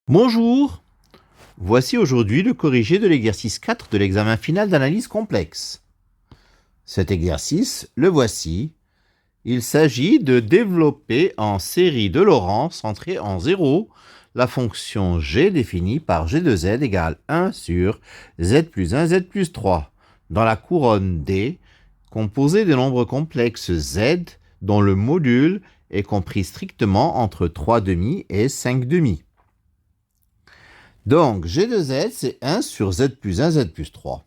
Bonjour, voici aujourd'hui le corrigé de l'exercice 4 de l'examen final d'analyse complexe. Cet exercice, le voici. Il s'agit de développer en série de Laurent centrée en 0 la fonction g définie par g de z égale 1 sur z plus 1, z plus 3 dans la couronne D composée des nombres complexes z dont le module est compris strictement entre 3 demi et 5 demi. Donc, g de z, c'est 1 sur z plus 1, z plus 3.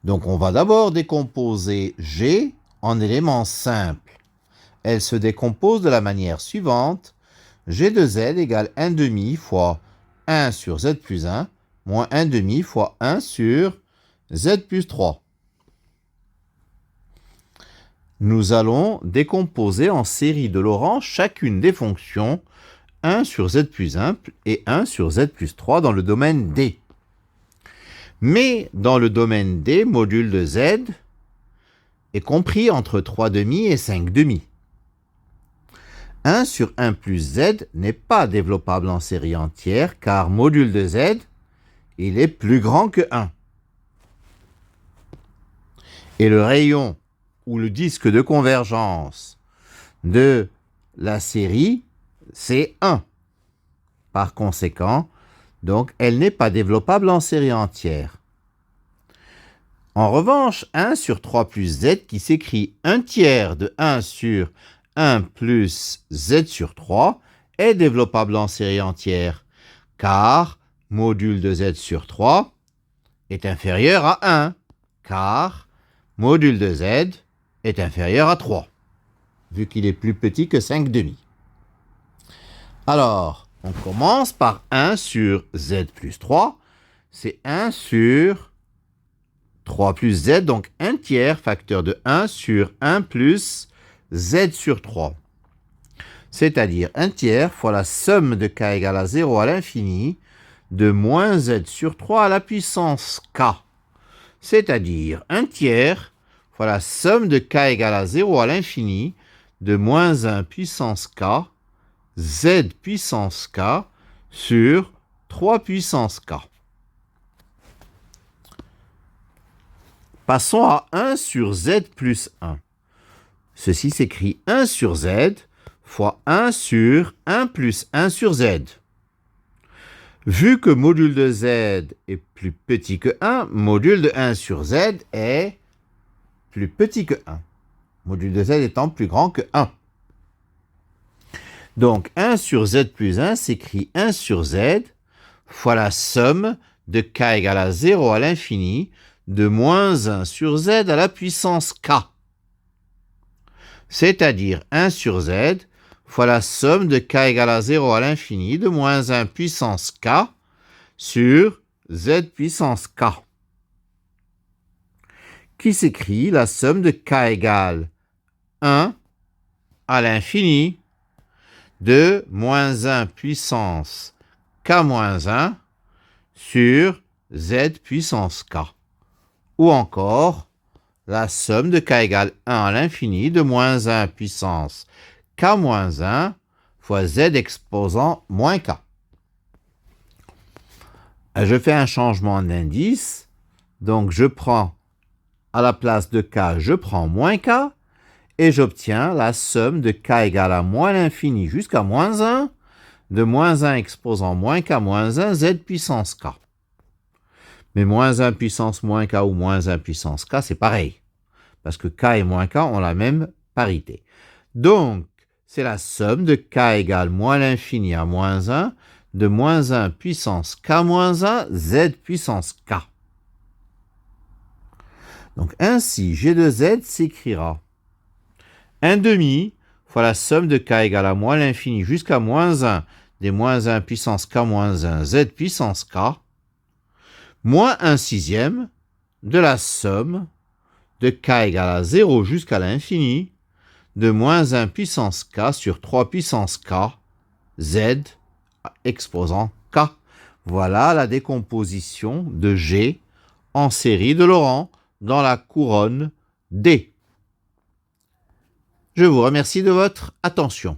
Donc, on va d'abord décomposer g en éléments simples. Elle se décompose de la manière suivante. G de z égale 1 demi fois 1 sur z plus 1 moins 1 demi fois 1 sur z plus 3. Nous allons décomposer en série de Laurent chacune des fonctions 1 sur z plus 1 et 1 sur z plus 3 dans le domaine D. Mais dans le domaine D, module de z est compris entre 3 demi et 5 demi. 1 sur 1 plus z n'est pas développable en série entière car module de z, il est plus grand que 1. Et le rayon ou le disque de convergence de la série, c'est 1. Par conséquent, donc, elle n'est pas développable en série entière. En revanche, 1 sur 3 plus z qui s'écrit 1 tiers de 1 sur 1 plus z sur 3 est développable en série entière, car module de z sur 3 est inférieur à 1, car module de z est inférieur à 3, vu qu'il est plus petit que 5 demi. Alors, on commence par 1 sur z plus 3, c'est 1 sur 3 plus z, donc 1 tiers, facteur de 1 sur 1 plus z sur 3. C'est-à-dire 1 tiers fois la somme de k égale à 0 à l'infini de moins z sur 3 à la puissance k. C'est-à-dire 1 tiers fois la somme de k égale à 0 à l'infini de moins 1 puissance k z puissance k sur 3 puissance k. Passons à 1 sur z plus 1. Ceci s'écrit 1 sur z fois 1 sur 1 plus 1 sur z. Vu que module de z est plus petit que 1, module de 1 sur z est plus petit que 1. Module de z étant plus grand que 1. Donc 1 sur z plus 1 s'écrit 1 sur z fois la somme de k égale à 0 à l'infini de moins 1 sur z à la puissance k. C'est-à-dire 1 sur z fois la somme de k égale à 0 à l'infini de moins 1 puissance k sur z puissance k. Qui s'écrit la somme de k égale 1 à l'infini de moins 1 puissance k moins 1 sur z puissance k. Ou encore, la somme de k égale 1 à l'infini de moins 1 puissance k moins 1 fois z exposant moins k. Je fais un changement d'indice, donc je prends à la place de k, je prends moins k, et j'obtiens la somme de k égale à moins l'infini jusqu'à moins 1, de moins 1 exposant moins k moins 1, z puissance k. Mais moins 1 puissance moins k ou moins 1 puissance k, c'est pareil, parce que k et moins k ont la même parité. Donc, c'est la somme de k égale moins l'infini à moins 1, de moins 1 puissance k moins 1, z puissance k. Donc, ainsi, g de z s'écrira 1 demi fois la somme de k égale à moins l'infini jusqu'à moins 1 des moins 1 puissance k moins 1 z puissance k moins 1 sixième de la somme de k égale à 0 jusqu'à l'infini de moins 1 puissance k sur 3 puissance k z exposant k. Voilà la décomposition de g en série de Laurent dans la couronne D. Je vous remercie de votre attention.